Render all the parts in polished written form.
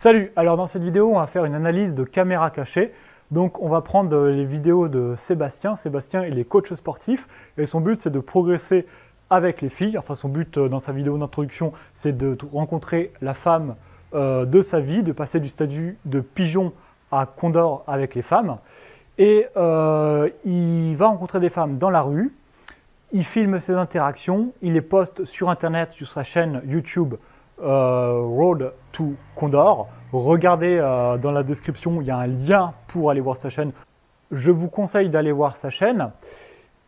Salut, alors dans cette vidéo on va faire une analyse de caméra cachée. Donc on va prendre les vidéos de Sébastien. Sébastien il est coach sportif et son but c'est de progresser avec les filles. Enfin son but dans sa vidéo d'introduction c'est de rencontrer la femme de sa vie, de passer du statut de pigeon à condor avec les femmes. Et il va rencontrer des femmes dans la rue, il filme ses interactions, il les poste sur internet, sur sa chaîne YouTube Road to Condor. Regardez dans la description, il y a un lien pour aller voir sa chaîne. Je vous conseille d'aller voir sa chaîne.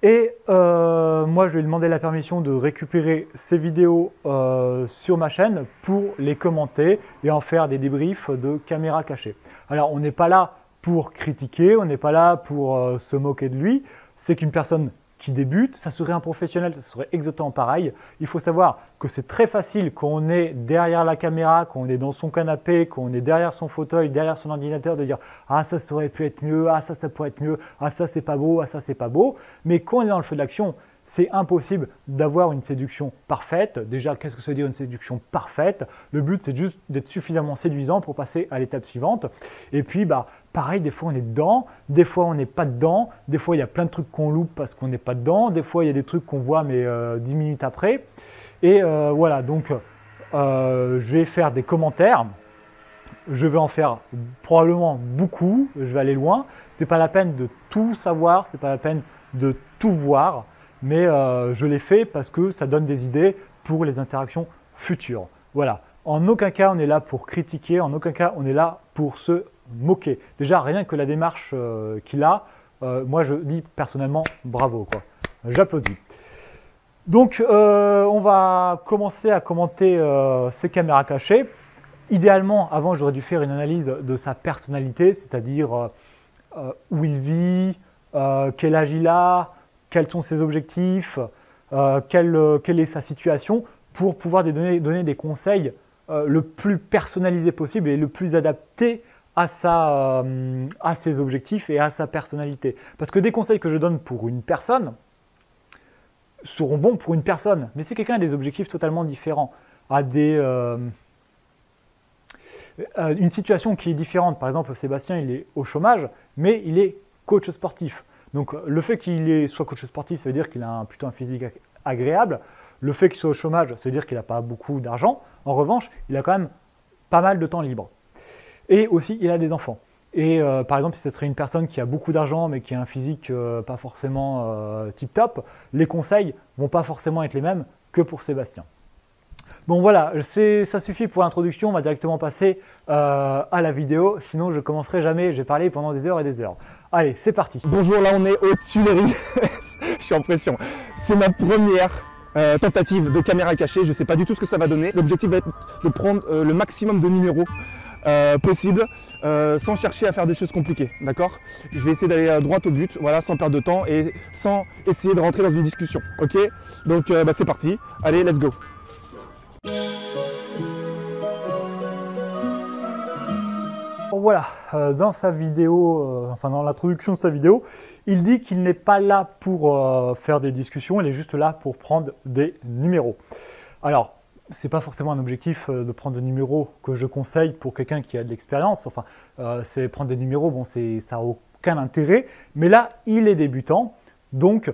Et moi, je vais lui demander la permission de récupérer ces vidéos sur ma chaîne pour les commenter et en faire des débriefs de caméra cachée. Alors, on n'est pas là pour critiquer, on n'est pas là pour se moquer de lui. C'est qu'une personne qui débute, ça serait un professionnel, ça serait exactement pareil. Il faut savoir que c'est très facile quand on est derrière la caméra, quand on est dans son canapé, quand on est derrière son fauteuil, derrière son ordinateur, de dire « Ah, ça aurait pu être mieux, ah, ça pourrait être mieux, ah, ça c'est pas beau, ah, ça c'est pas beau ». Mais quand on est dans le feu de l'action, c'est impossible d'avoir une séduction parfaite. Déjà, qu'est-ce que ça veut dire une séduction parfaite? Le but, c'est juste d'être suffisamment séduisant pour passer à l'étape suivante. Et puis, pareil, des fois on est dedans, des fois on n'est pas dedans, des fois il y a plein de trucs qu'on loupe parce qu'on n'est pas dedans, des fois il y a des trucs qu'on voit mais 10 minutes après. Et voilà, donc je vais faire des commentaires. Je vais en faire probablement beaucoup, je vais aller loin. C'est pas la peine de tout savoir, c'est pas la peine de tout voir. Mais je l'ai fait parce que ça donne des idées pour les interactions futures. Voilà, en aucun cas on est là pour critiquer, en aucun cas on est là pour se moquer. Déjà rien que la démarche qu'il a, moi je dis personnellement bravo quoi, j'applaudis. Donc on va commencer à commenter ces caméras cachées. Idéalement, avant j'aurais dû faire une analyse de sa personnalité, c'est-à-dire où il vit, quel âge il a, quels sont ses objectifs, quelle est sa situation, pour pouvoir donner des conseils le plus personnalisé possible et le plus adapté à ses objectifs et à sa personnalité. Parce que des conseils que je donne pour une personne seront bons pour une personne, mais si quelqu'un a des objectifs totalement différents, a une situation qui est différente, par exemple Sébastien il est au chômage, mais il est coach sportif. Donc le fait qu'il soit coach sportif, ça veut dire qu'il a plutôt un physique agréable. Le fait qu'il soit au chômage, ça veut dire qu'il n'a pas beaucoup d'argent. En revanche, il a quand même pas mal de temps libre. Et aussi, il a des enfants. Et par exemple, si ce serait une personne qui a beaucoup d'argent, mais qui a un physique pas forcément tip-top, les conseils vont pas forcément être les mêmes que pour Sébastien. Bon voilà, ça suffit pour l'introduction, on va directement passer à la vidéo, sinon je commencerai jamais, je vais parler pendant des heures et des heures. Allez, c'est parti. Bonjour, là on est aux Tuileries, je suis en pression. C'est ma première tentative de caméra cachée, je ne sais pas du tout ce que ça va donner. L'objectif va être de prendre le maximum de numéros possible, sans chercher à faire des choses compliquées, d'accord? Je vais essayer d'aller droit au but, voilà, sans perdre de temps et sans essayer de rentrer dans une discussion, ok? Donc c'est parti, allez, let's go. Voilà, dans sa vidéo, enfin dans l'introduction de sa vidéo, il dit qu'il n'est pas là pour faire des discussions, il est juste là pour prendre des numéros. Alors, c'est pas forcément un objectif de prendre des numéros que je conseille pour quelqu'un qui a de l'expérience. Enfin, c'est prendre des numéros, bon, ça n'a aucun intérêt. Mais là, il est débutant, donc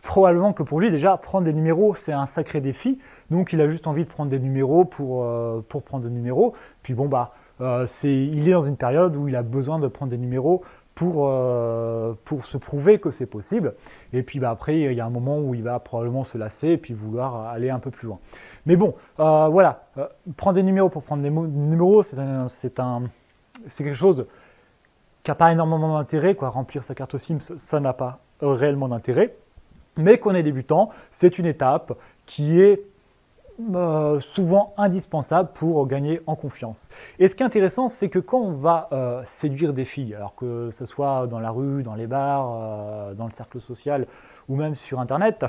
probablement que pour lui déjà prendre des numéros, c'est un sacré défi. Donc, il a juste envie de prendre des numéros pour prendre des numéros. Puis bon, il est dans une période où il a besoin de prendre des numéros pour se prouver que c'est possible. Et puis après, il y a un moment où il va probablement se lasser et puis vouloir aller un peu plus loin. Mais bon, voilà, prendre des numéros pour prendre des numéros, c'est quelque chose qui n'a pas énormément d'intérêt, quoi. Remplir sa carte SIM, ça n'a pas réellement d'intérêt. Mais qu'on est débutant, c'est une étape qui est souvent indispensable pour gagner en confiance. Et ce qui est intéressant, c'est que quand on va séduire des filles, alors que ce soit dans la rue, dans les bars, dans le cercle social ou même sur internet,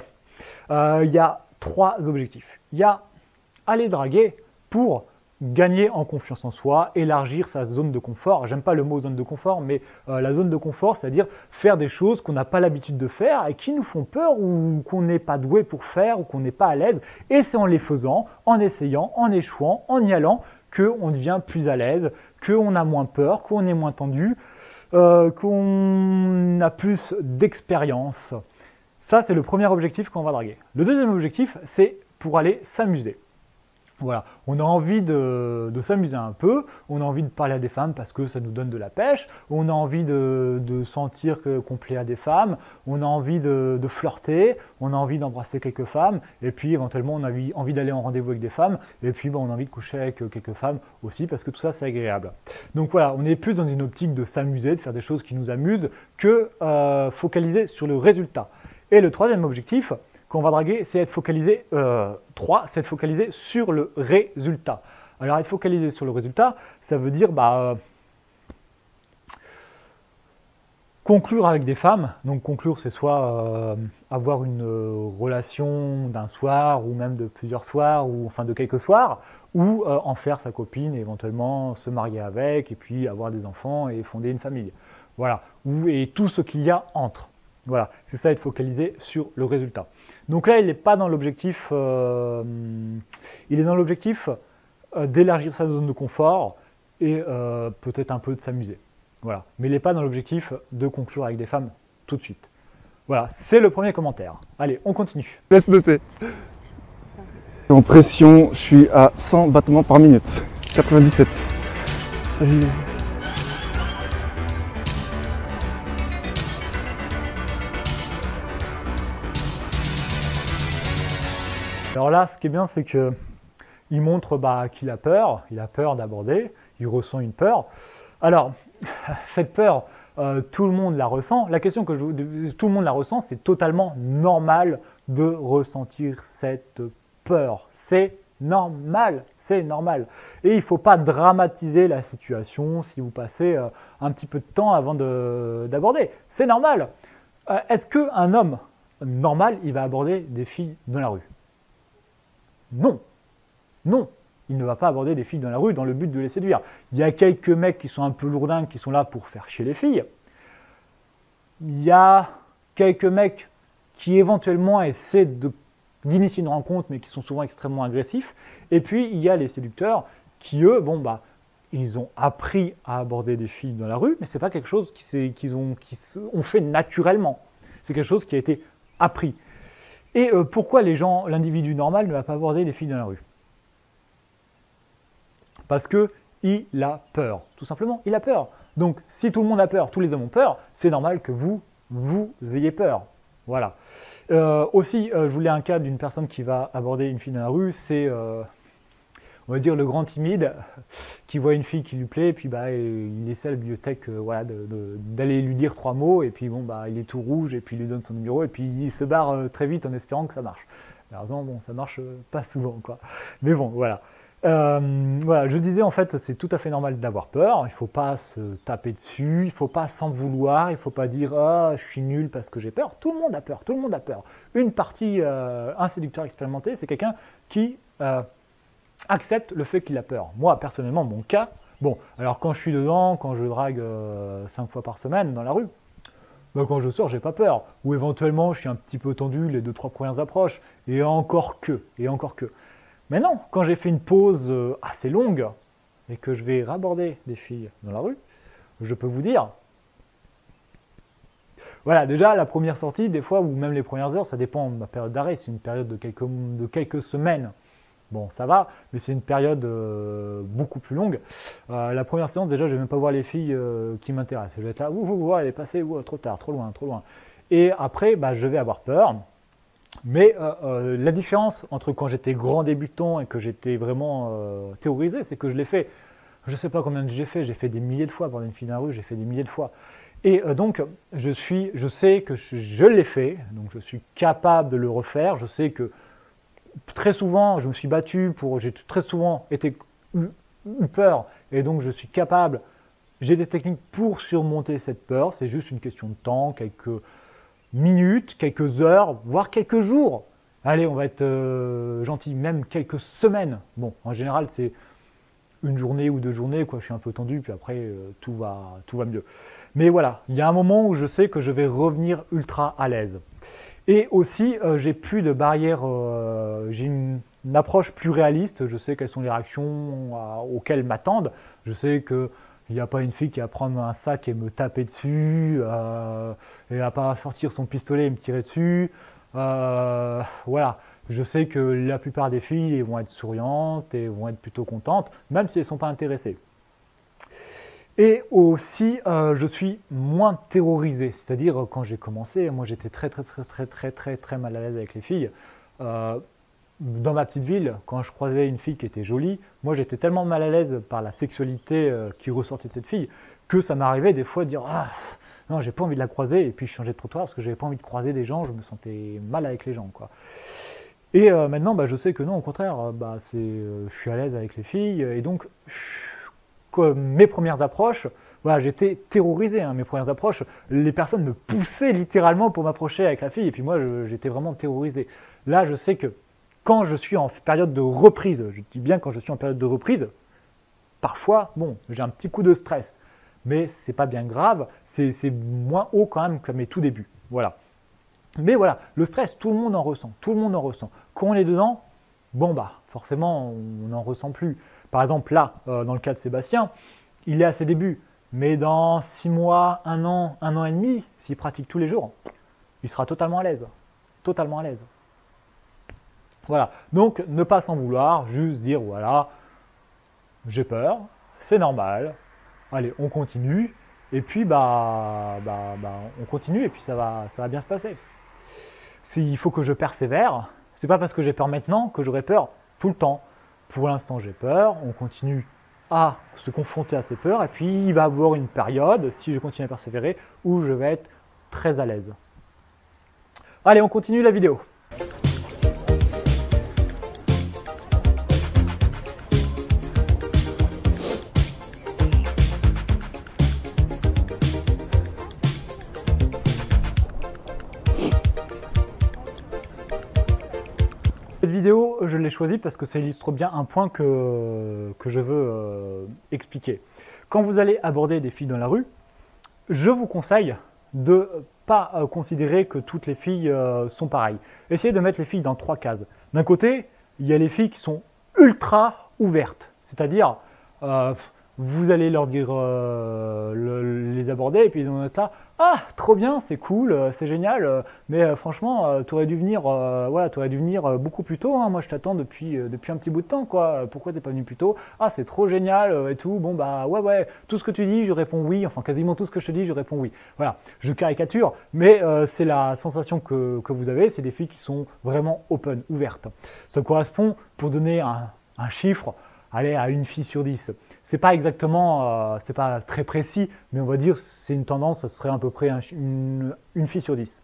il y a 3 objectifs. Il y a aller draguer pour gagner en confiance en soi, élargir sa zone de confort. J'aime pas le mot zone de confort, mais la zone de confort, c'est-à-dire faire des choses qu'on n'a pas l'habitude de faire et qui nous font peur ou qu'on n'est pas doué pour faire ou qu'on n'est pas à l'aise. Et c'est en les faisant, en essayant, en échouant, en y allant, qu'on devient plus à l'aise, qu'on a moins peur, qu'on est moins tendu, qu'on a plus d'expérience. Ça, c'est le premier objectif qu'on va draguer. Le deuxième objectif, c'est pour aller s'amuser. Voilà, on a envie de s'amuser un peu, on a envie de parler à des femmes parce que ça nous donne de la pêche, on a envie de sentir qu'on plaît à des femmes, on a envie de flirter, on a envie d'embrasser quelques femmes, et puis éventuellement on a envie d'aller en rendez-vous avec des femmes, et puis on a envie de coucher avec quelques femmes aussi parce que tout ça c'est agréable. Donc voilà, on est plus dans une optique de s'amuser, de faire des choses qui nous amusent, que focaliser sur le résultat. Et le troisième objectif qu'on va draguer, c'est être focalisé, c'est être focalisé sur le résultat. Alors être focalisé sur le résultat, ça veut dire conclure avec des femmes. Donc conclure, c'est soit avoir une relation d'un soir ou même de plusieurs soirs, ou enfin de quelques soirs, ou en faire sa copine et éventuellement se marier avec, et puis avoir des enfants et fonder une famille. Voilà, et tout ce qu'il y a entre. Voilà, c'est ça, être focalisé sur le résultat. Donc là, il n'est pas dans l'objectif, il est dans l'objectif d'élargir sa zone de confort et peut-être un peu de s'amuser. Voilà, mais il n'est pas dans l'objectif de conclure avec des femmes tout de suite. Voilà, c'est le premier commentaire. Allez, on continue. Laisse noter. En pression, je suis à 100 battements par minute. 97. Alors là, ce qui est bien, c'est qu'il montre qu'il a peur d'aborder, il ressent une peur. Alors, cette peur, tout le monde la ressent. La question que tout le monde la ressent, c'est totalement normal de ressentir cette peur. C'est normal, c'est normal. Et il ne faut pas dramatiser la situation si vous passez un petit peu de temps avant d'aborder. C'est normal. Est-ce qu'un homme normal, il va aborder des filles dans la rue ? Non, non, il ne va pas aborder des filles dans la rue dans le but de les séduire. Il y a quelques mecs qui sont un peu lourdingues qui sont là pour faire chier les filles. Il y a quelques mecs qui éventuellement essaient d'initier une rencontre mais qui sont souvent extrêmement agressifs. Et puis il y a les séducteurs qui eux, ils ont appris à aborder des filles dans la rue, mais ce n'est pas quelque chose qu'ils ont fait naturellement. C'est quelque chose qui a été appris. Et pourquoi l'individu normal ne va pas aborder des filles dans la rue? Parce qu'il a peur. Tout simplement, il a peur. Donc, si tout le monde a peur, tous les hommes ont peur, c'est normal que vous ayez peur. Voilà. Aussi, je voulais un cas d'une personne qui va aborder une fille dans la rue, c'est, on va dire, le grand timide qui voit une fille qui lui plaît, et puis il essaie à la bibliothèque d'aller lui dire 3 mots, et puis il est tout rouge, et puis il lui donne son numéro, et puis il se barre très vite en espérant que ça marche. Malheureusement, ça marche pas souvent, quoi. Mais bon, voilà. Voilà, je disais en fait, c'est tout à fait normal d'avoir peur, il ne faut pas se taper dessus, il ne faut pas s'en vouloir, il ne faut pas dire « Ah, je suis nul parce que j'ai peur ». Tout le monde a peur, tout le monde a peur. Un séducteur expérimenté, c'est quelqu'un qui accepte le fait qu'il a peur. Moi, personnellement, mon cas, alors quand je suis dedans, quand je drague 5 fois par semaine dans la rue, quand je sors, j'ai pas peur. Ou éventuellement, je suis un petit peu tendu les 2-3 premières approches, et encore que. Mais non, quand j'ai fait une pause assez longue et que je vais raborder des filles dans la rue, je peux vous dire, voilà, déjà la première sortie, des fois, ou même les premières heures, ça dépend de ma période d'arrêt, c'est une période de quelques semaines. Bon, ça va, mais c'est une période beaucoup plus longue. La première séance, déjà, je ne vais même pas voir les filles qui m'intéressent. Je vais être là, elle est passée, trop tard, trop loin. Et après, je vais avoir peur. Mais la différence entre quand j'étais grand débutant et que j'étais vraiment théorisé, c'est que je l'ai fait, je ne sais pas combien j'ai fait des milliers de fois pour une fille dans la rue, j'ai fait des milliers de fois. Et donc, je sais que je l'ai fait, donc je suis capable de le refaire, je sais que très souvent, je me suis battu j'ai très souvent eu peur, et donc je suis capable, j'ai des techniques pour surmonter cette peur, c'est juste une question de temps, quelques minutes, quelques heures, voire quelques jours. Allez, on va être gentil, même quelques semaines. Bon, en général, c'est une journée ou 2 journées, quoi. Je suis un peu tendu, puis après, tout va mieux. Mais voilà, il y a un moment où je sais que je vais revenir ultra à l'aise. Et aussi, j'ai plus de barrière, j'ai une approche plus réaliste. Je sais quelles sont les réactions auxquelles m'attendent. Je sais que il n'y a pas une fille qui va prendre un sac et me taper dessus, et va pas sortir son pistolet et me tirer dessus. Voilà. Je sais que la plupart des filles vont être souriantes et vont être plutôt contentes, même si elles ne sont pas intéressées. Et aussi, je suis moins terrorisé. C'est-à-dire, quand j'ai commencé, moi j'étais très mal à l'aise avec les filles. Dans ma petite ville, quand je croisais une fille qui était jolie, moi j'étais tellement mal à l'aise par la sexualité qui ressortait de cette fille, que ça m'arrivait des fois de dire ah non, j'ai pas envie de la croiser, et puis je changeais de trottoir parce que j'avais pas envie de croiser des gens, je me sentais mal avec les gens, quoi. Et maintenant, je sais que non, au contraire, je suis à l'aise avec les filles, et donc comme mes premières approches, voilà, j'étais terrorisé. Mes premières approches, les personnes me poussaient littéralement pour m'approcher avec la fille, et puis moi j'étais vraiment terrorisé. Là, je sais que quand je suis en période de reprise, je dis bien quand je suis en période de reprise, parfois, bon, j'ai un petit coup de stress, mais c'est pas bien grave, c'est moins haut quand même que mes tout débuts. Voilà. Mais voilà, le stress, tout le monde en ressent, tout le monde en ressent. Quand on est dedans, bon forcément, on n'en ressent plus. Par exemple, là, dans le cas de Sébastien, il est à ses débuts, mais dans 6 mois, 1 an et demi, s'il pratique tous les jours, il sera totalement à l'aise. Totalement à l'aise. Voilà, donc ne pas s'en vouloir, juste dire voilà, j'ai peur, c'est normal, allez, on continue, et puis on continue, et puis ça va bien se passer. S'il faut que je persévère, c'est pas parce que j'ai peur maintenant que j'aurai peur tout le temps. Pour l'instant, j'ai peur, on continue à se confronter à ces peurs, et puis il va y avoir une période, si je continue à persévérer, où je vais être très à l'aise. Allez, on continue la vidéo. Cette vidéo, je l'ai choisie parce que ça illustre bien un point que je veux expliquer. Quand vous allez aborder des filles dans la rue, je vous conseille de ne pas considérer que toutes les filles sont pareilles. Essayez de mettre les filles dans 3 cases. D'un côté, il y a les filles qui sont ultra ouvertes, c'est-à-dire vous allez leur dire, les aborder, et puis ils vont être là, ah, trop bien, c'est cool, c'est génial, mais franchement, tu aurais dû venir, t'aurais dû venir beaucoup plus tôt, moi je t'attends depuis un petit bout de temps, quoi, pourquoi t'es pas venu plus tôt? Ah, c'est trop génial, et tout, bon ouais, tout ce que tu dis, je réponds oui, enfin quasiment tout ce que je te dis, je réponds oui. Voilà, je caricature, mais c'est la sensation que vous avez, c'est des filles qui sont vraiment open, ouvertes. Ça correspond, pour donner un chiffre, allez, à 1 fille sur 10. C'est pas exactement, c'est pas très précis, mais on va dire c'est une tendance, ce serait à peu près une fille sur 10.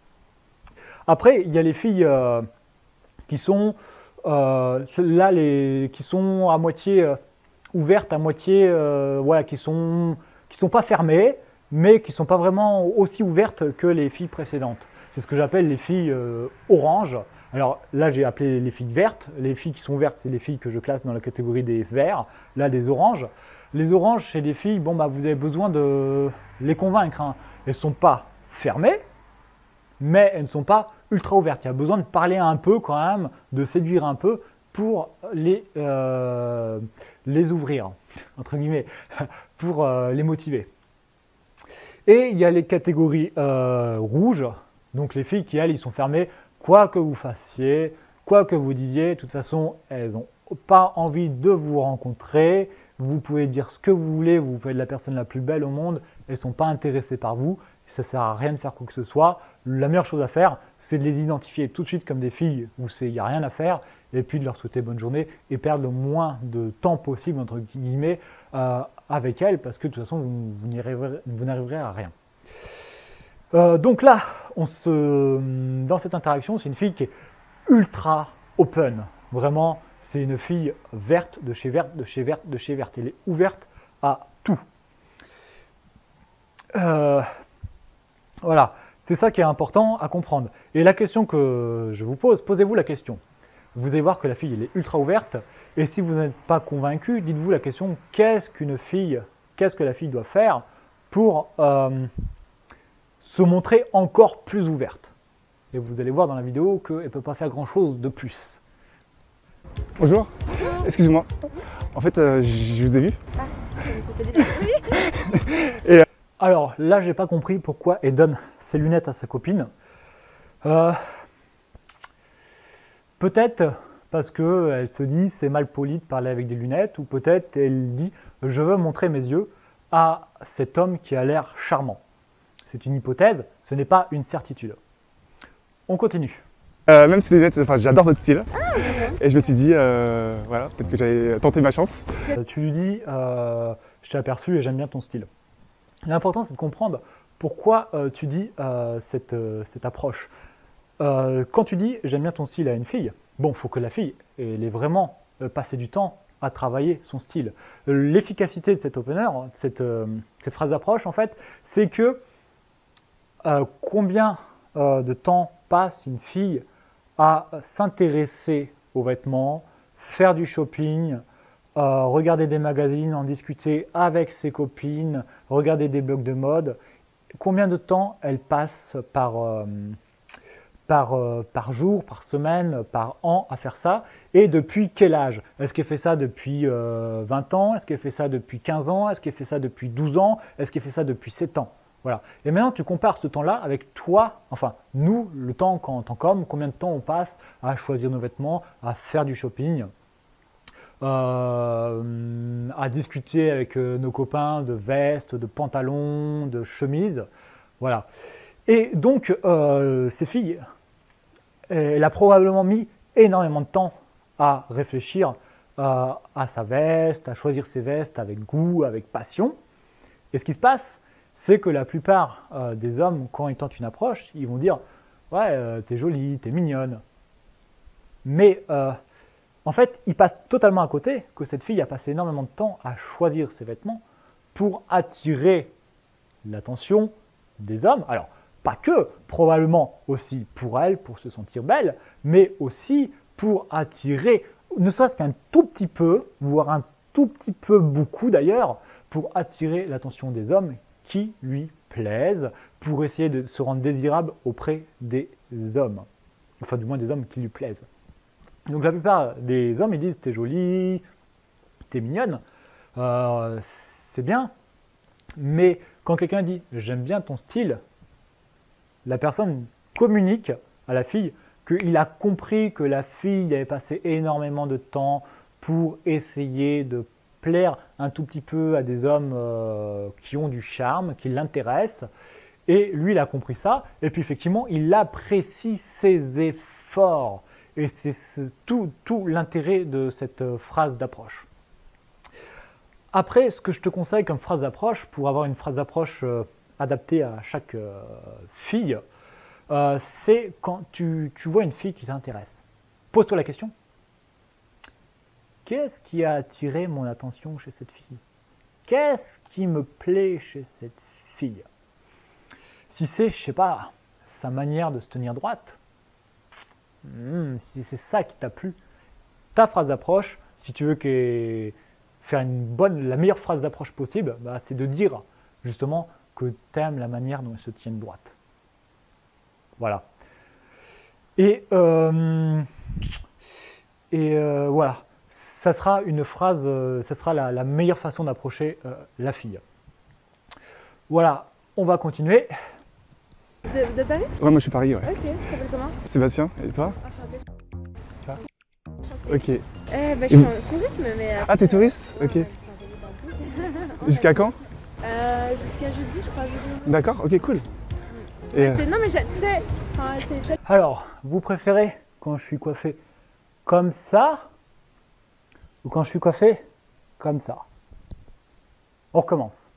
Après, il y a les filles qui sont qui sont à moitié ouvertes, à moitié qui sont pas fermées, mais qui sont pas vraiment aussi ouvertes que les filles précédentes. C'est ce que j'appelle les filles orange. Alors là, j'ai appelé les filles vertes. Les filles qui sont vertes, c'est les filles que je classe dans la catégorie des verts. Là, des oranges. Les oranges, c'est des filles, vous avez besoin de les convaincre. Elles ne sont pas fermées, mais elles ne sont pas ultra ouvertes. Il y a besoin de parler un peu quand même, de séduire un peu pour les ouvrir, entre guillemets, pour les motiver. Et il y a les catégories rouges, donc les filles qui, elles, ils sont fermées. Quoi que vous fassiez, quoi que vous disiez, de toute façon, elles n'ont pas envie de vous rencontrer. Vous pouvez dire ce que vous voulez, vous pouvez être la personne la plus belle au monde, elles ne sont pas intéressées par vous, ça ne sert à rien de faire quoi que ce soit. La meilleure chose à faire, c'est de les identifier tout de suite comme des filles où il n'y a rien à faire, et puis de leur souhaiter bonne journée et perdre le moins de temps possible, entre guillemets, avec elles, parce que de toute façon, vous n'arriverez à rien. Donc là, dans cette interaction, c'est une fille qui est ultra open. Vraiment, c'est une fille verte, de chez verte, de chez verte, de chez verte. Elle est ouverte à tout. Voilà, c'est ça qui est important à comprendre. Et la question que je vous pose, posez-vous la question. Vous allez voir que la fille, elle est ultra ouverte. Et si vous n'êtes pas convaincu, dites-vous la question, qu'est-ce que la fille doit faire pour se montrer encore plus ouverte. Et vous allez voir dans la vidéo qu'elle ne peut pas faire grand-chose de plus. Bonjour. Excusez-moi. En fait, je vous ai vu. Alors là, j'ai pas compris pourquoi elle donne ses lunettes à sa copine. Peut-être parce qu'elle se dit c'est mal poli de parler avec des lunettes, ou peut-être elle dit je veux montrer mes yeux à cet homme qui a l'air charmant. C'est une hypothèse, ce n'est pas une certitude. On continue. Même si les lunettes, enfin, j'adore votre style. Et je me suis dit, voilà, peut-être que j'allais tenter ma chance. Tu lui dis je t'ai aperçu et j'aime bien ton style. L'important c'est de comprendre pourquoi tu dis cette approche. Quand tu dis j'aime bien ton style à une fille, bon, il faut que la fille elle ait vraiment passé du temps à travailler son style. L'efficacité de cet opener, cette phrase d'approche, en fait, c'est que combien de temps passe une fille à s'intéresser aux vêtements, faire du shopping, regarder des magazines, en discuter avec ses copines, regarder des blogs de mode. Combien de temps elle passe par jour, par semaine, par an à faire ça, et depuis quel âge? Est-ce qu'elle fait ça depuis 20 ans? Est-ce qu'elle fait ça depuis 15 ans? Est-ce qu'elle fait ça depuis 12 ans? Est-ce qu'elle fait ça depuis 7 ans? Voilà. Et maintenant, tu compares ce temps-là avec toi, enfin, nous, le temps en tant qu'homme, combien de temps on passe à choisir nos vêtements, à faire du shopping, à discuter avec nos copains de vestes, de pantalons, de chemises. Voilà. Et donc, ces filles, elle a probablement mis énormément de temps à réfléchir à sa veste, à choisir ses vestes avec goût, avec passion. Et ce qui se passe, c'est que la plupart des hommes, quand ils tentent une approche, ils vont dire « Ouais, t'es jolie, t'es mignonne ». Mais en fait, ils passent totalement à côté que cette fille a passé énormément de temps à choisir ses vêtements pour attirer l'attention des hommes. Alors, pas que, probablement aussi pour elle, pour se sentir belle, mais aussi pour attirer, ne serait-ce qu'un tout petit peu, voire un tout petit peu beaucoup d'ailleurs, pour attirer l'attention des hommes qui lui plaisent, pour essayer de se rendre désirable auprès des hommes. Enfin, du moins des hommes qui lui plaisent. Donc la plupart des hommes, ils disent « t'es jolie, t'es mignonne, c'est bien ». Mais quand quelqu'un dit « j'aime bien ton style », la personne communique à la fille qu'il a compris que la fille avait passé énormément de temps pour essayer de plaire un tout petit peu à des hommes qui ont du charme, qui l'intéressent. Et lui, il a compris ça. Et puis effectivement, il apprécie ses efforts. Et c'est tout l'intérêt de cette phrase d'approche. Après, ce que je te conseille comme phrase d'approche, pour avoir une phrase d'approche adaptée à chaque fille, c'est quand tu vois une fille qui t'intéresse. Pose-toi la question. Qu'est-ce qui a attiré mon attention chez cette fille? Qu'est-ce qui me plaît chez cette fille? Si c'est, je sais pas, sa manière de se tenir droite, si c'est ça qui t'a plu, ta phrase d'approche, si tu veux faire la meilleure phrase d'approche possible, bah, c'est de dire justement que tu aimes la manière dont elle se tient droite. Voilà. Et voilà. Ça sera une phrase, ça sera la meilleure façon d'approcher la fille. Voilà, on va continuer. De Paris? Ouais, moi je suis Paris, ouais. Ok, tu t'appelles comment? Sébastien, et toi? Enchantée. Ok. Je suis en tourisme, mais... Ah, t'es touriste? Ok. Jusqu'à quand? Jusqu'à jeudi, je crois, jeudi. D'accord, ok, cool. Et, Non, mais tu sais... Alors, vous préférez quand je suis coiffé comme ça ou quand je suis coiffé comme ça? On recommence.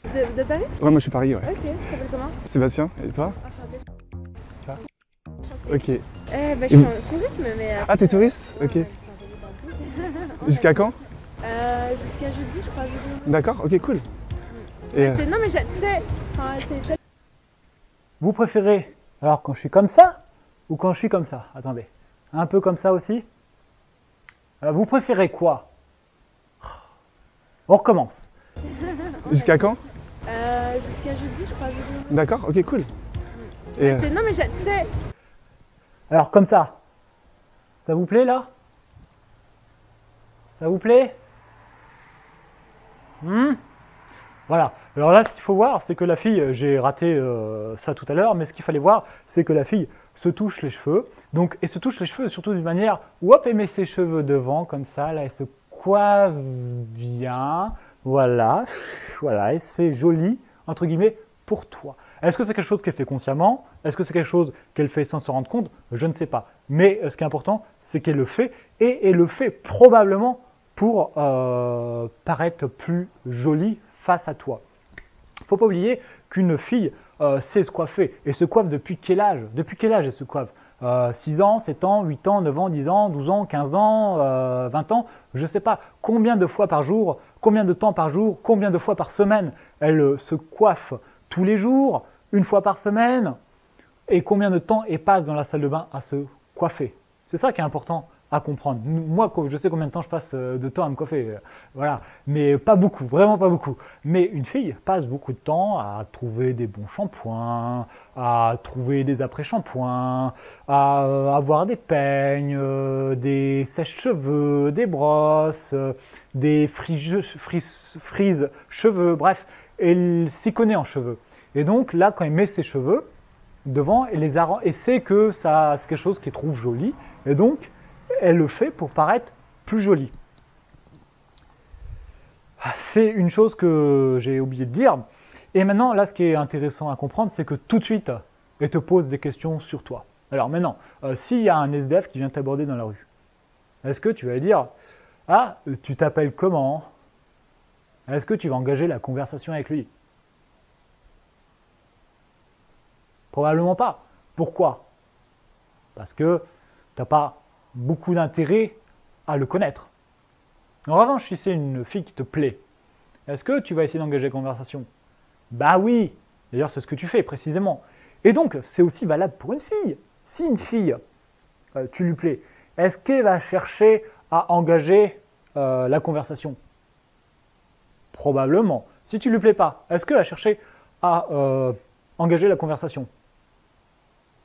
De Paris? ouais, moi je suis Paris, ouais. Ok, tu t'appelles comment? Sébastien, et toi? Enchantée. Ok. Je suis en tourisme, mais... Ah, t'es touriste? Ok. Jusqu'à quand? Jusqu'à jeudi, je crois, jeudi. D'accord, ok, cool. Et, Non, mais tu sais... Vous préférez alors quand je suis comme ça ou quand je suis comme ça? Attendez, un peu comme ça aussi? Vous préférez quoi? On recommence. jusqu'à quand? Jusqu'à jeudi, je crois, jeudi. D'accord, ok, cool. Et, Non, mais tu sais... Alors comme ça, Ça vous plaît là? Ça vous plaît? Voilà. Alors là, ce qu'il faut voir, c'est que la fille, j'ai raté ça tout à l'heure, mais ce qu'il fallait voir, c'est que la fille se touche les cheveux. Donc, et se touche les cheveux surtout d'une manière où hop, elle met ses cheveux devant, comme ça, là, elle se coiffe bien. Voilà. Voilà, elle se fait jolie, entre guillemets, pour toi. Est-ce que c'est quelque chose qu'elle fait consciemment? Est-ce que c'est quelque chose qu'elle fait sans se rendre compte? Je ne sais pas. Mais ce qui est important, c'est qu'elle le fait, et elle le fait probablement pour paraître plus jolie face à toi. Il ne faut pas oublier qu'une fille sait se coiffer, et se coiffe depuis quel âge? Depuis quel âge elle se coiffe? 6 ans, 7 ans, 8 ans, 9 ans, 10 ans, 12 ans, 15 ans, 20 ans, je ne sais pas. Combien de fois par jour, combien de temps par jour, combien de fois par semaine elle se coiffe? Tous les jours, une fois par semaine? Et combien de temps elle passe dans la salle de bain à se coiffer? C'est ça qui est important à comprendre. Moi, je sais combien de temps je passe de temps à me coiffer, voilà, mais pas beaucoup, vraiment pas beaucoup. Mais une fille passe beaucoup de temps à trouver des bons shampoings, à trouver des après-shampoings, à avoir des peignes, des sèche-cheveux, des brosses, des frises cheveux, bref, elle s'y connaît en cheveux. Et donc là, quand elle met ses cheveux devant, elle sait que ça, c'est quelque chose qu'elle trouve joli, et donc elle le fait pour paraître plus jolie. C'est une chose que j'ai oublié de dire. Et maintenant, là, ce qui est intéressant à comprendre, c'est que tout de suite, elle te pose des questions sur toi. Alors maintenant, s'il y a un SDF qui vient t'aborder dans la rue, est-ce que tu vas lui dire « Ah, tu t'appelles comment ?» Est-ce que tu vas engager la conversation avec lui? Probablement pas. Pourquoi? Parce que tu n'as pas beaucoup d'intérêt à le connaître. En revanche, si c'est une fille qui te plaît, est-ce que tu vas essayer d'engager la conversation? Bah oui, d'ailleurs c'est ce que tu fais précisément. Et donc, c'est aussi valable pour une fille. Si une fille, tu lui plais, est-ce qu'elle va chercher à engager la conversation? Probablement. Si tu lui plais pas, est-ce qu'elle va chercher à engager la conversation?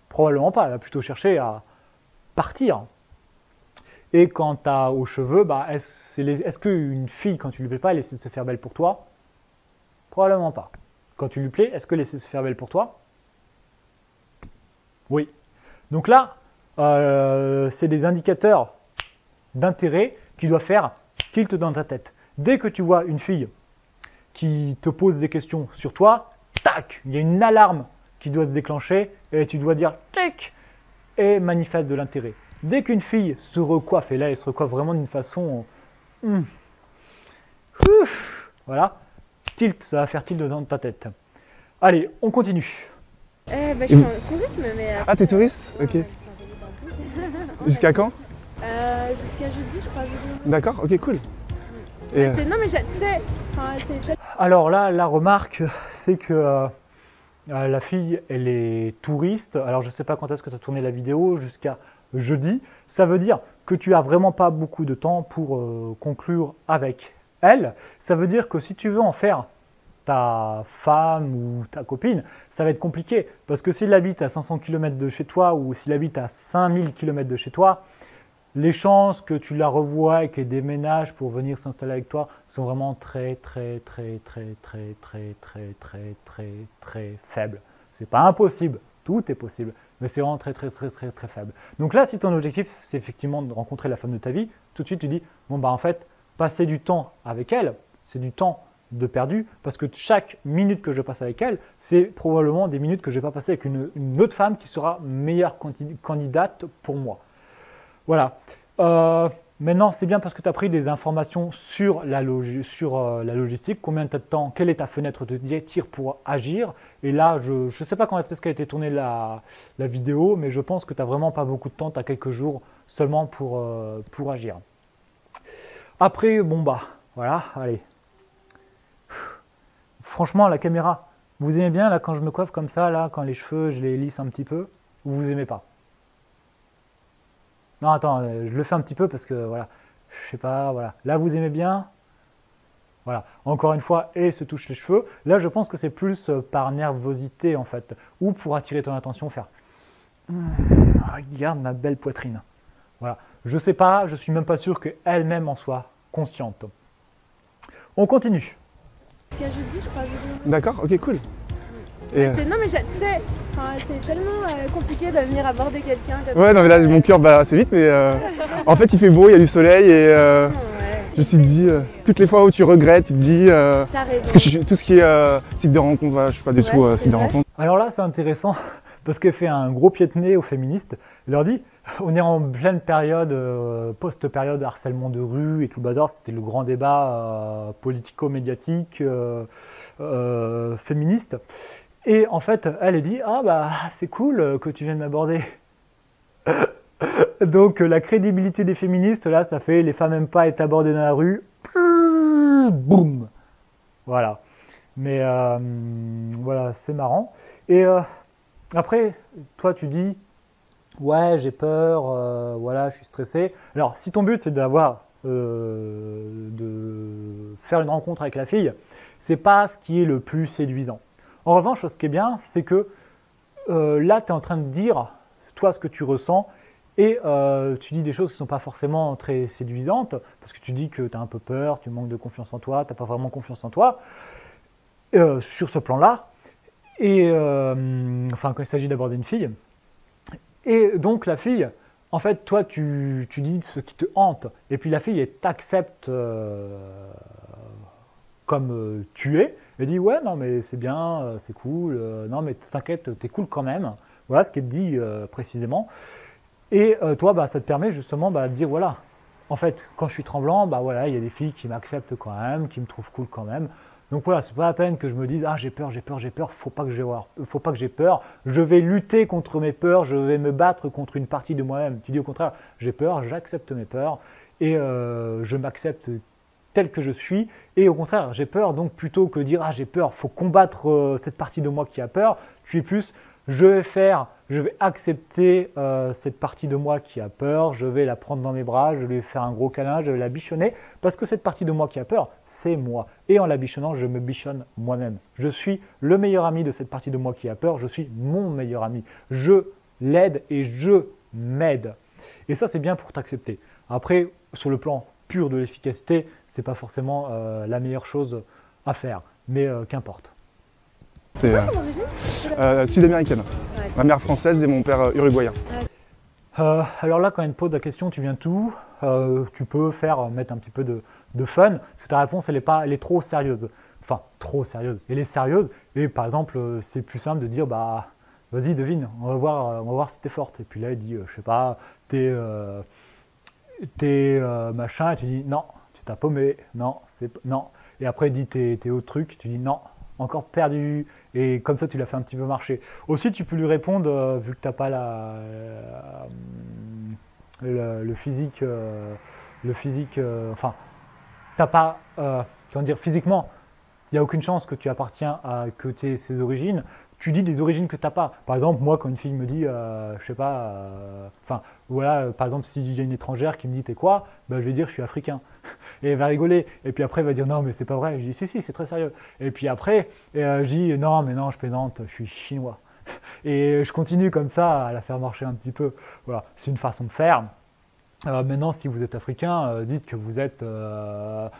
Probablement pas, elle va plutôt chercher à partir. Et quant aux cheveux, bah, est-ce qu'une fille, quand tu lui plais pas, elle essaie de se faire belle pour toi? Probablement pas. Quand tu lui plais, est-ce qu'elle essaie de se faire belle pour toi? Oui. Donc là, c'est des indicateurs d'intérêt qui doivent faire tilt dans ta tête. Dès que tu vois une fille qui te pose des questions sur toi, tac, il y a une alarme qui doit se déclencher et tu dois dire tac et manifeste de l'intérêt. Dès qu'une fille se recoiffe, et là elle se recoiffe vraiment d'une façon voilà, tilt, ça va faire tilt dans ta tête. Allez, on continue. Je suis en tourisme, mais... Ah, t'es touriste? Ok. Jusqu'à quand? Jusqu'à jeudi, je crois, jeudi. D'accord, ok, cool. Et, Non, mais tu sais, alors là, la remarque, c'est que la fille, elle est touriste. Alors je ne sais pas quand est-ce que tu as tourné la vidéo, jusqu'à jeudi. Ça veut dire que tu as vraiment pas beaucoup de temps pour conclure avec elle. Ça veut dire que si tu veux en faire ta femme ou ta copine, ça va être compliqué. Parce que s'il habite à 500 km de chez toi ou s'il habite à 5000 km de chez toi, les chances que tu la revoies et qu'elle déménage pour venir s'installer avec toi sont vraiment très faibles. C'est pas impossible, tout est possible, mais c'est vraiment très faible. Donc là, si ton objectif c'est effectivement de rencontrer la femme de ta vie, tout de suite tu dis bon bah en fait passer du temps avec elle, c'est du temps de perdu parce que chaque minute que je passe avec elle, c'est probablement des minutes que je vais pas passer avec une autre femme qui sera meilleure candidate pour moi. Voilà. Maintenant, c'est bien parce que tu as pris des informations sur la logistique, combien tu as de temps, quelle est ta fenêtre de tir pour agir. Et là, je ne sais pas quand est-ce qu'a été tournée la vidéo, mais je pense que tu n'as vraiment pas beaucoup de temps, tu as quelques jours seulement pour agir. Après, bon bah, voilà, allez. Franchement, la caméra, vous aimez bien là quand je me coiffe comme ça, là, quand les cheveux, je les lisse un petit peu, ou vous aimez pas? Non, attends, je le fais un petit peu parce que, voilà, je sais pas, voilà. Là, vous aimez bien? Voilà, encore une fois, et se touche les cheveux. Là, je pense que c'est plus par nervosité, en fait, ou pour attirer ton attention, faire « Regarde ma belle poitrine. Voilà. Je sais pas, je suis même pas sûr qu'elle-même en soit consciente. On continue. Jusqu'à jeudi, je crois jeudi. D'accord, ok, cool. Et, Non mais tu sais, enfin, c'est tellement compliqué de venir aborder quelqu'un. ouais, non mais là mon cœur bat assez vite, mais en fait il fait beau, il y a du soleil et Ouais, je me suis dit, toutes les fois où tu regrettes, tu te dis, t'as raison. parce que tout ce qui est site de rencontre, voilà, je suis pas du Ouais, tout c'est site de vrai. rencontre. Alors là, c'est intéressant parce qu'elle fait un gros pied de nez aux féministes. Elle leur dit, on est en pleine période, post-période harcèlement de rue et tout le bazar. C'était le grand débat politico-médiatique féministe. Et en fait, elle dit, ah bah c'est cool que tu viennes m'aborder. Donc la crédibilité des féministes, là, ça fait les femmes n'aiment pas être abordées dans la rue. Boum. Voilà. Mais voilà, c'est marrant. Et après, toi, tu dis, ouais, j'ai peur, voilà, je suis stressé. Alors, si ton but c'est de faire une rencontre avec la fille, c'est pas ce qui est le plus séduisant. En revanche, ce qui est bien, c'est que là, tu es en train de dire, toi, ce que tu ressens, et tu dis des choses qui ne sont pas forcément très séduisantes, parce que tu dis que tu as un peu peur, tu manques de confiance en toi, tu n'as pas vraiment confiance en toi, sur ce plan-là, et enfin, quand il s'agit d'aborder une fille. Et donc, la fille, en fait, toi, tu dis ce qui te hante, et puis la fille, elle t'accepte comme tu es, elle dit ouais non mais c'est bien, c'est cool, non mais t'inquiète, t'es cool quand même, voilà ce qu'elle te dit précisément, et toi bah, ça te permet justement bah, de dire voilà, en fait quand je suis tremblant, bah voilà, il y a des filles qui m'acceptent quand même, qui me trouvent cool quand même, donc voilà, c'est pas la peine que je me dise ah j'ai peur, faut pas que j'ai peur, je vais lutter contre mes peurs, je vais me battre contre une partie de moi-même, tu dis au contraire, j'ai peur, j'accepte mes peurs, et je m'accepte tel que je suis, et au contraire, j'ai peur, donc plutôt que dire ah j'ai peur, faut combattre cette partie de moi qui a peur, tu es plus je vais accepter cette partie de moi qui a peur, je vais la prendre dans mes bras, je vais lui faire un gros câlin, je vais la bichonner, parce que cette partie de moi qui a peur, c'est moi. Et en la bichonnant, je me bichonne moi-même. Je suis le meilleur ami de cette partie de moi qui a peur, je suis mon meilleur ami. Je l'aide et je m'aide. Et ça, c'est bien pour t'accepter. Après, sur le plan pur de l'efficacité, c'est pas forcément la meilleure chose à faire, mais qu'importe. C'est sud-américaine. Ouais, Ma mère française et mon père uruguayen. Alors là, quand elle te pose la question, tu viens d'où, tu peux mettre un petit peu de fun, parce que ta réponse, elle est trop sérieuse. Enfin, trop sérieuse. Elle est sérieuse, et par exemple, c'est plus simple de dire, bah, vas-y, devine, on va voir si t'es forte. Et puis là, il dit, je sais pas, t'es machin, et tu dis, non, tu t'as paumé, non. Et après, il dit, t'es au truc, tu dis, non, encore perdu, et comme ça, tu l'as fait un petit peu marcher. Aussi, tu peux lui répondre, vu que t'as pas le physique, enfin, t'as pas, comment dire, physiquement, il n'y a aucune chance que tu appartiens à que tu aies ses origines. Tu dis des origines que tu n'as pas. Par exemple, moi, quand une fille me dit, je sais pas, enfin, voilà, par exemple, s'il y a une étrangère qui me dit t'es quoi, ben, je vais dire je suis africain. Et elle va rigoler. Et puis après, elle va dire non, mais c'est pas vrai. Je dis si, c'est très sérieux. Et puis après, je dis non, mais non, je plaisante, je suis chinois. Et je continue comme ça à la faire marcher un petit peu. Voilà, c'est une façon de faire. Maintenant, si vous êtes africain, dites que vous êtes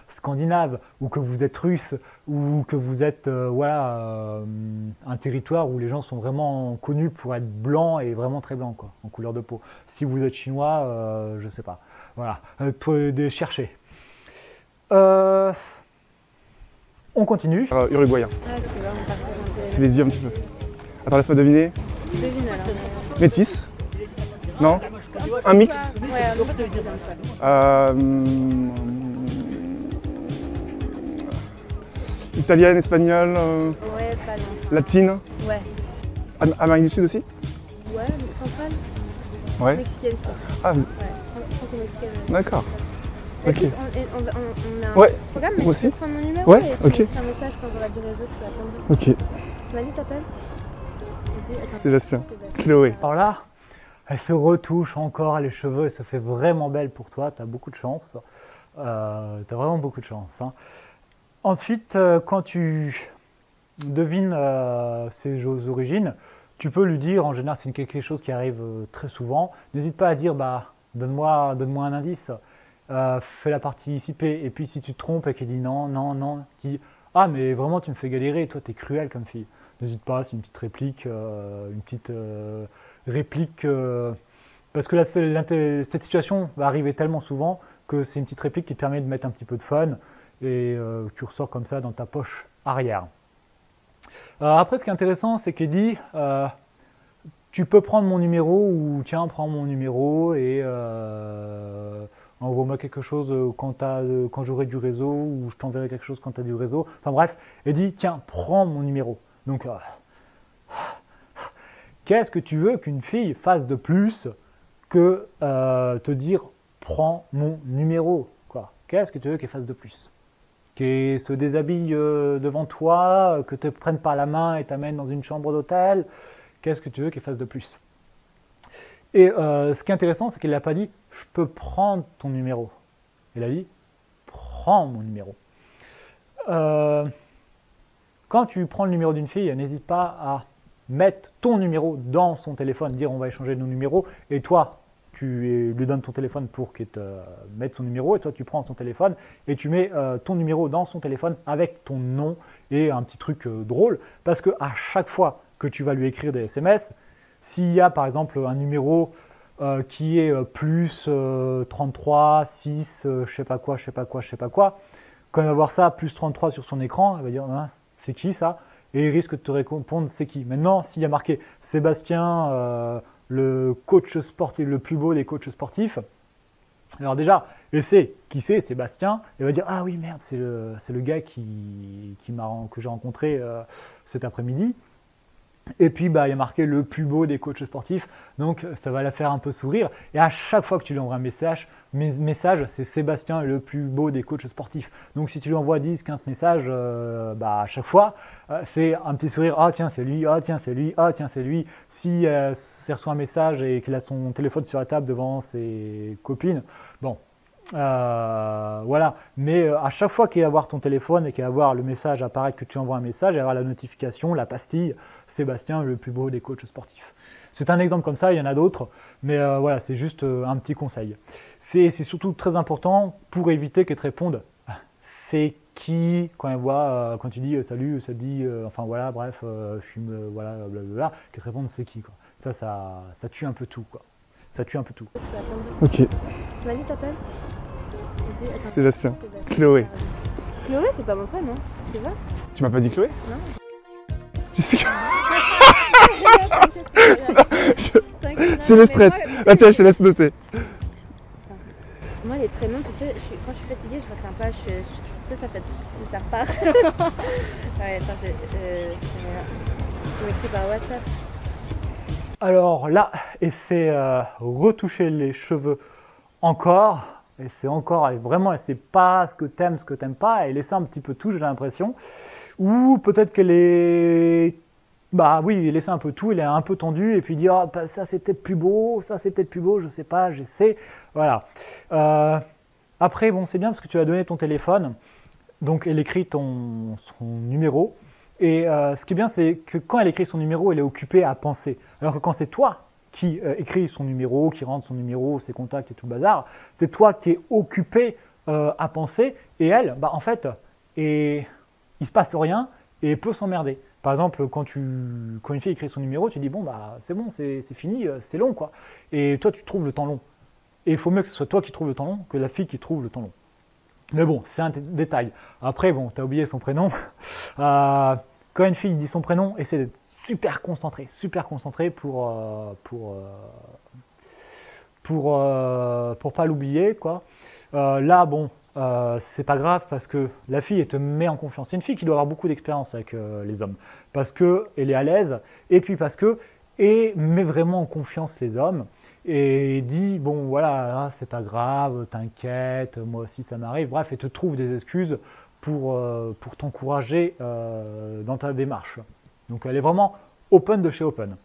scandinave, ou que vous êtes russe, ou que vous êtes un territoire où les gens sont vraiment connus pour être blancs et vraiment très blancs, quoi, en couleur de peau. Si vous êtes chinois, je sais pas. Voilà, de chercher. On continue. Uruguayen. Ah, c'est vraiment parfait. C'est les yeux un petit peu. Attends, laisse-moi deviner. Devine alors. Métis? Non? Un mix? Ouais, un peu comme ça. Italienne, espagnole, Ouais, pas loin. latine? Ouais. Amérique du Sud aussi? Ouais, centrale. Ouais. Mexicaine, je pense. Ah, Ouais, franco-mexicaine. d'accord. Et Ok. puis, on a un Ouais, programme, mais moi tu aussi. peux prendre mon numéro Ouais, et tu ok. me fais un message quand j'aurai du réseau, tu vas attendre. Ok. Tu m'as dit t'appelles? Vas-y, attends. Sébastien. Sébastien. Chloé. Alors là, elle se retouche encore les cheveux, elle se fait vraiment belle pour toi, tu as beaucoup de chance. Tu as vraiment beaucoup de chance. Hein. Ensuite, quand tu devines ses origines, tu peux lui dire, en général c'est quelque chose qui arrive très souvent, n'hésite pas à dire bah donne-moi un indice. Fais la participée. Et puis si tu te trompes et qu'elle dit non, non, non, tu dis ah mais vraiment tu me fais galérer, toi t'es cruel comme fille. N'hésite pas, c'est une petite réplique, réplique parce que là, cette situation va arriver tellement souvent que c'est une petite réplique qui te permet de mettre un petit peu de fun et tu ressors comme ça dans ta poche arrière. Après, ce qui est intéressant, c'est qu'il dit tu peux prendre mon numéro ou tiens, prends mon numéro et envoie-moi quelque chose quand j'aurai du réseau ou je t'enverrai quelque chose quand tu as du réseau. Enfin bref, et dit tiens, prends mon numéro. Donc, qu'est-ce que tu veux qu'une fille fasse de plus que te dire prends mon numéro quoi. Qu'est-ce que tu veux qu'elle fasse de plus? Qu'elle se déshabille devant toi, que te prenne par la main et t'amène dans une chambre d'hôtel? Qu'est-ce que tu veux qu'elle fasse de plus? Et ce qui est intéressant, c'est qu'elle n'a pas dit je peux prendre ton numéro. Elle a dit prends mon numéro. Quand tu prends le numéro d'une fille, n'hésite pas à mettre ton numéro dans son téléphone, dire on va échanger nos numéros, et toi, tu lui donnes ton téléphone pour qu'elle te mette son numéro, et toi tu prends son téléphone et tu mets ton numéro dans son téléphone avec ton nom et un petit truc drôle, parce que à chaque fois que tu vas lui écrire des SMS, s'il y a par exemple un numéro qui est plus 33, 6, je sais pas quoi, quand elle va voir ça, plus 33 sur son écran, elle va dire hein, c'est qui ça? Et il risque de te répondre c'est qui. Maintenant, s'il y a marqué Sébastien, le coach sportif, le plus beau des coachs sportifs, alors déjà, elle sait qui c'est, Sébastien, elle va dire ah oui merde, c'est le gars que j'ai rencontré cet après-midi. Et puis bah, il y a marqué le plus beau des coachs sportifs, donc ça va la faire un peu sourire. Et à chaque fois que tu lui envoies un message, c'est Sébastien le plus beau des coachs sportifs. Donc si tu lui envoies 10, 15 messages, bah, à chaque fois, c'est un petit sourire, ah tiens c'est lui, ah tiens c'est lui, ah tiens c'est lui. Si elle reçoit un message et qu'elle a son téléphone sur la table devant ses copines, bon. Voilà, mais à chaque fois qu'il va voir ton téléphone et qu'il va voir le message apparaître que tu envoies un message, il va avoir la notification, la pastille, Sébastien le plus beau des coachs sportifs. C'est un exemple comme ça, il y en a d'autres, mais voilà, c'est juste un petit conseil. C'est surtout très important pour éviter qu'elle te réponde c'est qui quand elle voit, quand tu dis salut, ça te dit, enfin voilà, bref, je suis, voilà, blablabla, qu'elle te réponde c'est qui quoi. Ça tue un peu tout quoi. Ça tue un peu tout. Ok. Tu m'as dit t'appelles? Sébastien. Chloé. Chloé, c'est pas mon prénom, tu vois? Tu m'as pas dit Chloé? Non. Tu sais que... C'est le stress. Ah tiens, je te laisse noter. Moi, les prénoms, tu sais, quand je suis fatiguée, je retiens pas. Tu sais, ça repart. Ouais, attends, je m'écris par WhatsApp. Alors là, et c'est retoucher les cheveux encore. Et c'est encore, vraiment, elle sait pas ce que t'aimes pas. Elle laisse un petit peu tout, j'ai l'impression. Ou peut-être qu'elle est... Bah oui, elle laisse un peu tout, elle est un peu tendue. Et puis dit, oh, bah, ça c'est peut-être plus beau, ça c'est peut-être plus beau, je sais pas, j'essaie. Voilà. Après, bon, c'est bien parce que tu as donné ton téléphone. Donc elle écrit son numéro. Et ce qui est bien, c'est que quand elle écrit son numéro, elle est occupée à penser. Alors que quand c'est toi qui écrit son numéro, qui rentre son numéro, ses contacts et tout le bazar, c'est toi qui es occupé à penser. Et elle, bah, en fait, il se passe rien et elle peut s'emmerder. Par exemple, quand une fille écrit son numéro, tu dis bon, bah, c'est bon, c'est fini, c'est long, quoi. Et toi, tu trouves le temps long. Et il faut mieux que ce soit toi qui trouve le temps long que la fille qui trouve le temps long. Mais bon, c'est un détail. Après, bon, tu as oublié son prénom. Quand une fille dit son prénom, essaie d'être super concentré pour pas l'oublier, quoi. Là, bon, c'est pas grave parce que la fille elle te met en confiance. C'est une fille qui doit avoir beaucoup d'expérience avec les hommes parce que elle est à l'aise et puis parce que elle met vraiment en confiance les hommes et dit bon voilà c'est pas grave, t'inquiète, moi aussi ça m'arrive. Bref, elle te trouve des excuses pour t'encourager dans ta démarche. Donc elle est vraiment open de chez open.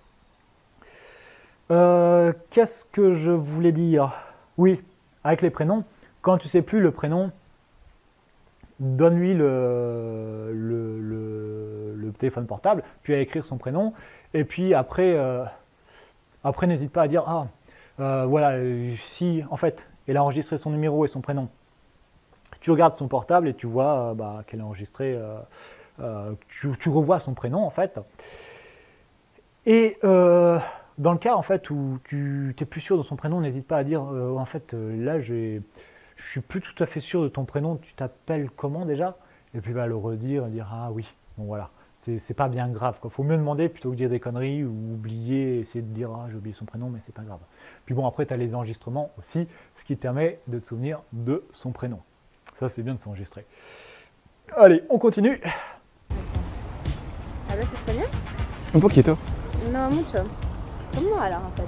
Qu'est-ce que je voulais dire? Oui, avec les prénoms, quand tu sais plus le prénom, donne-lui le téléphone portable, puis à écrire son prénom, et puis après n'hésite pas à dire Voilà, si en fait elle a enregistré son numéro et son prénom, tu regardes son portable et tu vois qu'elle a enregistré, tu revois son prénom en fait. Et dans le cas en fait où tu n'es plus sûr de son prénom, n'hésite pas à dire en fait là je suis plus tout à fait sûr de ton prénom, tu t'appelles comment déjà? Et puis le redire, dire ah oui, bon voilà, c'est pas bien grave quoi. Faut mieux demander plutôt que dire des conneries ou oublier, essayer de dire ah j'ai oublié son prénom mais c'est pas grave. Puis bon après tu as les enregistrements aussi, ce qui te permet de te souvenir de son prénom. Ça c'est bien de s'enregistrer. Allez, on continue. ¿Hablas español? Un poquito. No mucho. ¿Cómo hablas en fait?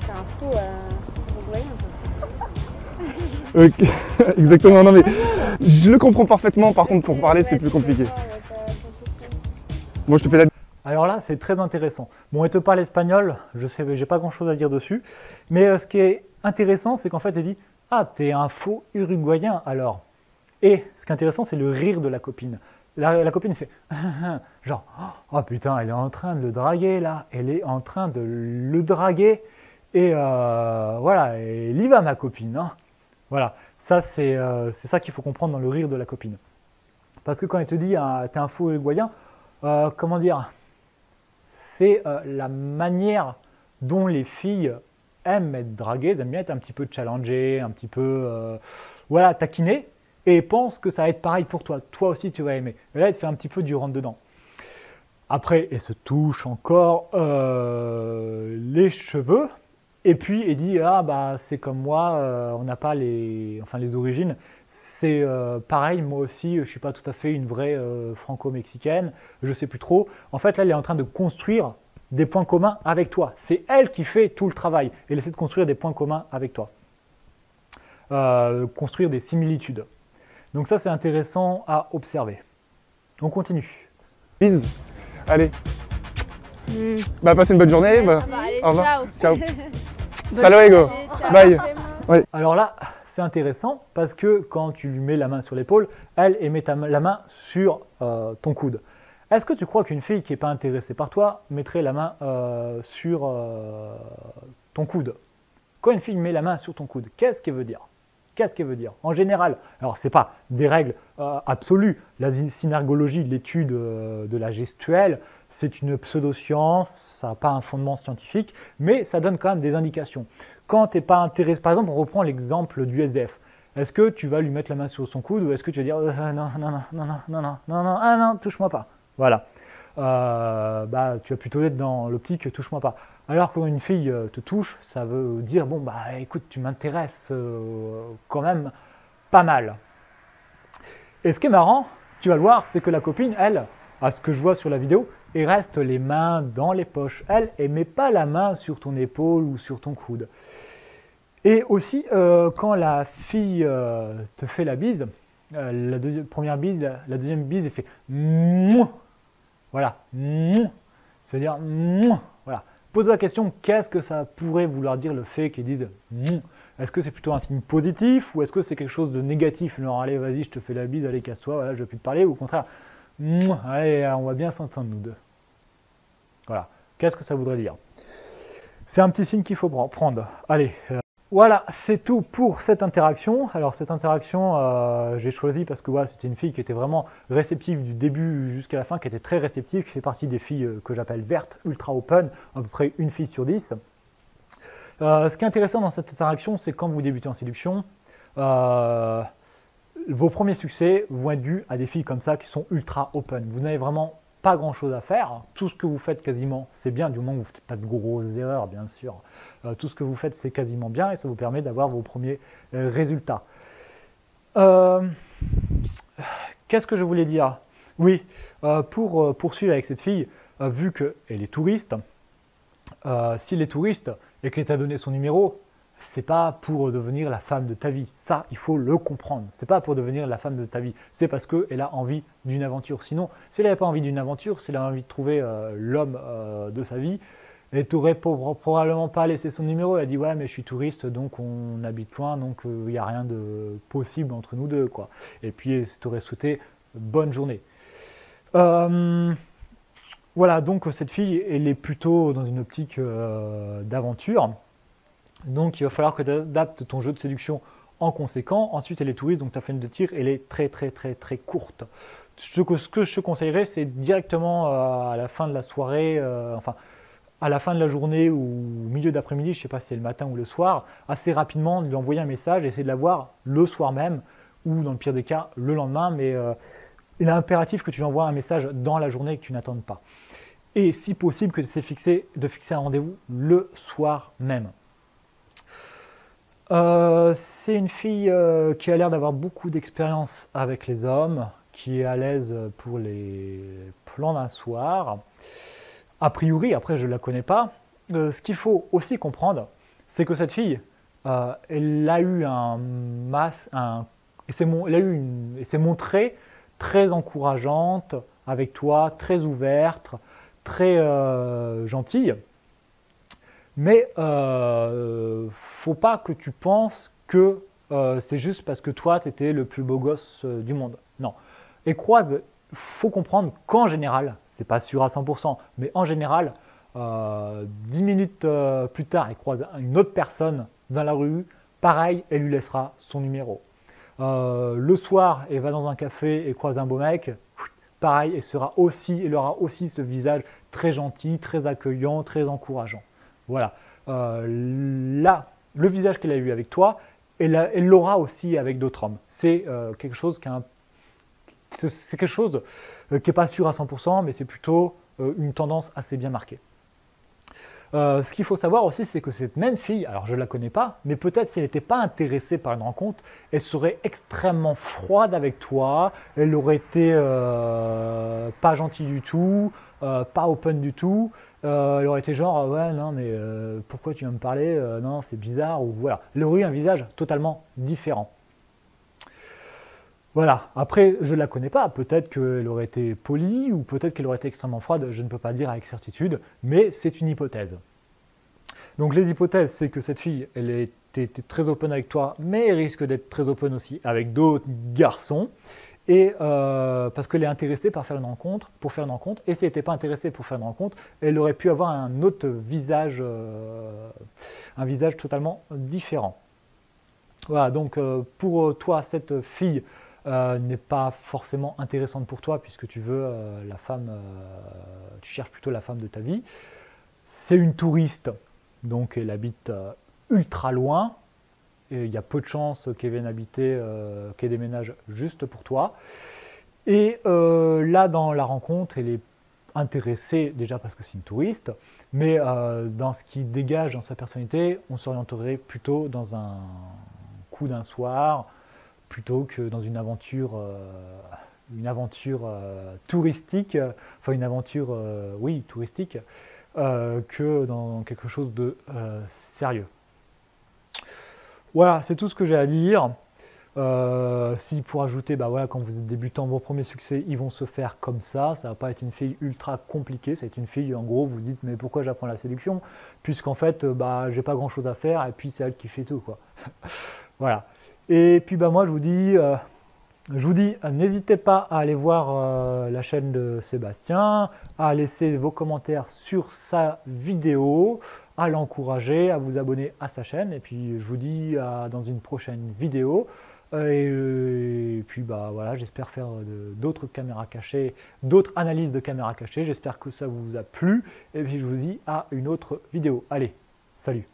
C'est un faux uruguayen. Ok, exactement, non mais je le comprends parfaitement, par contre pour parler c'est plus compliqué. Moi je te fais la... Alors là, c'est très intéressant. Bon, elle te parle espagnol, je sais, j'ai pas grand chose à dire dessus, mais ce qui est intéressant, c'est qu'en fait, elle dit ah, t'es un faux uruguayen alors. Et ce qui est intéressant, c'est le rire de la copine. La copine fait genre oh putain, elle est en train de le draguer là, elle est en train de le draguer et voilà, elle y va ma copine. Hein. Voilà, ça c'est ça qu'il faut comprendre dans le rire de la copine. Parce que quand elle te dit t'es un faux uruguayen, comment dire, c'est la manière dont les filles aiment être draguées, elles aiment bien être un petit peu challengées, un petit peu voilà, taquinées, et pensent que ça va être pareil pour toi. Toi aussi tu vas aimer. Et là, elle te fait un petit peu du rentre-dedans. Après, elle se touche encore les cheveux. Et puis, elle dit ah bah c'est comme moi, on n'a pas les origines. C'est pareil, moi aussi, je suis pas tout à fait une vraie franco-mexicaine. Je sais plus trop. En fait, là, elle est en train de construire des points communs avec toi. C'est elle qui fait tout le travail. Elle essaie de construire des points communs avec toi. Construire des similitudes. Donc ça, c'est intéressant à observer. On continue. Bise. Allez. Bah passez une bonne journée. Bah, Allez, au revoir. ciao. Ciao. Hasta luego. Bye. Ouais. Alors là, c'est intéressant parce que quand tu lui mets la main sur l'épaule, elle met la main sur ton coude. Est-ce que tu crois qu'une fille qui n'est pas intéressée par toi mettrait la main sur ton coude? Quand une fille met la main sur ton coude, qu'est-ce qu'elle veut dire? Qu'est-ce qu'elle veut dire? En général, alors ce n'est pas des règles absolues. La synergologie, l'étude de la gestuelle, c'est une pseudo-science, ça n'a pas un fondement scientifique, mais ça donne quand même des indications. Quand tu n'es pas intéressé, par exemple, on reprend l'exemple du SDF. Est-ce que tu vas lui mettre la main sur son coude ou est-ce que tu vas dire non, touche-moi pas. Voilà. Tu vas plutôt être dans l'optique touche-moi pas. Alors quand une fille te touche, ça veut dire bon écoute, tu m'intéresses quand même pas mal. Et ce qui est marrant, tu vas le voir, c'est que la copine, elle, à ce que je vois sur la vidéo, elle reste les mains dans les poches. Elle met pas la main sur ton épaule ou sur ton coude. Et aussi, quand la fille te fait la bise, première bise, la deuxième bise, elle fait mouah. Voilà, c'est-à-dire voilà. Pose-toi la question, qu'est-ce que ça pourrait vouloir dire le fait qu'ils disent est-ce que c'est plutôt un signe positif ou est-ce que c'est quelque chose de négatif? Genre allez vas-y je te fais la bise, allez casse-toi, voilà, je veux plus te parler, ou au contraire allez on va bien s'entendre nous deux. Voilà, qu'est-ce que ça voudrait dire? C'est un petit signe qu'il faut prendre. Allez, voilà, c'est tout pour cette interaction. Alors cette interaction, j'ai choisi parce que voilà, c'était une fille qui était vraiment réceptive du début jusqu'à la fin, qui était très réceptive, qui fait partie des filles que j'appelle vertes, ultra open, à peu près une fille sur 10. Ce qui est intéressant dans cette interaction, c'est quand vous débutez en séduction, vos premiers succès vont être dus à des filles comme ça qui sont ultra open. Vous n'avez vraiment pas grand chose à faire, tout ce que vous faites quasiment c'est bien, du moment où vous ne faites pas de grosses erreurs bien sûr, tout ce que vous faites c'est quasiment bien et ça vous permet d'avoir vos premiers résultats. Qu'est-ce que je voulais dire? Oui, pour poursuivre avec cette fille, vu qu'elle est touriste, s'il est touriste et qu'elle t'a donné son numéro, c'est pas pour devenir la femme de ta vie. Ça, il faut le comprendre. C'est pas pour devenir la femme de ta vie. C'est parce qu'elle a envie d'une aventure. Sinon, si elle n'avait pas envie d'une aventure, si elle a envie de trouver l'homme de sa vie, elle t'aurait probablement pas laissé son numéro. Elle a dit ouais, mais je suis touriste, donc on habite loin, donc il n'y a rien de possible entre nous deux, quoi. Et puis, elle t'aurait souhaité bonne journée. Voilà, donc cette fille, elle est plutôt dans une optique d'aventure. Donc il va falloir que tu adaptes ton jeu de séduction en conséquent. Ensuite, elle est touriste, donc ta fenêtre de tir, elle est très courte. Ce que je te conseillerais, c'est directement à la fin de la soirée, enfin à la fin de la journée ou au milieu d'après-midi, je ne sais pas si c'est le matin ou le soir, assez rapidement lui envoyer un message, essayer de l'avoir le soir même ou dans le pire des cas le lendemain, mais il est impératif que tu lui envoies un message dans la journée et que tu n'attendes pas. Et si possible que tu essaies de fixer un rendez-vous le soir même. C'est une fille qui a l'air d'avoir beaucoup d'expérience avec les hommes, qui est à l'aise pour les plans d'un soir. A priori, après je ne la connais pas, ce qu'il faut aussi comprendre, c'est que cette fille, elle a eu elle s'est montrée très encourageante avec toi, très ouverte, très gentille. Mais faut pas que tu penses que c'est juste parce que toi, tu étais le plus beau gosse du monde. Non. Et faut comprendre qu'en général, c'est pas sûr à 100%, mais en général, 10 minutes plus tard, elle croise une autre personne dans la rue, pareil, elle lui laissera son numéro. Le soir, elle va dans un café et croise un beau mec, pareil, elle aura aussi ce visage très gentil, très accueillant, très encourageant. Voilà. Là, le visage qu'elle a eu avec toi, elle l'aura aussi avec d'autres hommes. C'est quelque chose qui n'est pas sûr à 100%, mais c'est plutôt une tendance assez bien marquée. Ce qu'il faut savoir aussi, c'est que cette même fille, alors je ne la connais pas, mais peut-être si elle n'était pas intéressée par une rencontre, elle serait extrêmement froide avec toi, elle aurait été pas gentille du tout, pas open du tout, elle aurait été genre ouais non mais pourquoi tu viens me parler, non c'est bizarre, ou voilà. Elle aurait eu un visage totalement différent. Voilà, après je ne la connais pas, peut-être qu'elle aurait été polie ou peut-être qu'elle aurait été extrêmement froide, je ne peux pas dire avec certitude, mais c'est une hypothèse. Donc les hypothèses, c'est que cette fille, elle était très open avec toi, mais elle risque d'être très open aussi avec d'autres garçons, et parce qu'elle est intéressée pour faire une rencontre, et si elle n'était pas intéressée pour faire une rencontre, elle aurait pu avoir un autre visage, un visage totalement différent. Voilà, donc pour toi, cette fille n'est pas forcément intéressante pour toi puisque tu veux tu cherches plutôt la femme de ta vie. C'est une touriste, donc elle habite ultra loin. Et il y a peu de chances qu'elle vienne habiter, qu'elle déménage juste pour toi. Et là, dans la rencontre, elle est intéressée déjà parce que c'est une touriste, mais dans ce qui dégage dans sa personnalité, on s'orienterait plutôt dans un coup d'un soir, plutôt que dans une aventure touristique, enfin une aventure, oui, touristique, que dans quelque chose de sérieux. Voilà, c'est tout ce que j'ai à dire. Si pour ajouter, bah voilà, quand vous êtes débutant, vos premiers succès, ils vont se faire comme ça va pas être une fille ultra compliquée, c'est une fille, en gros, vous dites, mais pourquoi j'apprends la séduction? Puisqu'en fait, bah, j'ai pas grand chose à faire, et puis c'est elle qui fait tout, quoi. Voilà. Et puis, bah, moi, je vous dis, n'hésitez pas à aller voir la chaîne de Sébastien, à laisser vos commentaires sur sa vidéo, à l'encourager, à vous abonner à sa chaîne. Et puis je vous dis dans une prochaine vidéo. Et puis bah voilà, j'espère faire d'autres caméras cachées, d'autres analyses de caméras cachées. J'espère que ça vous a plu. Et puis je vous dis à une autre vidéo. Allez, salut!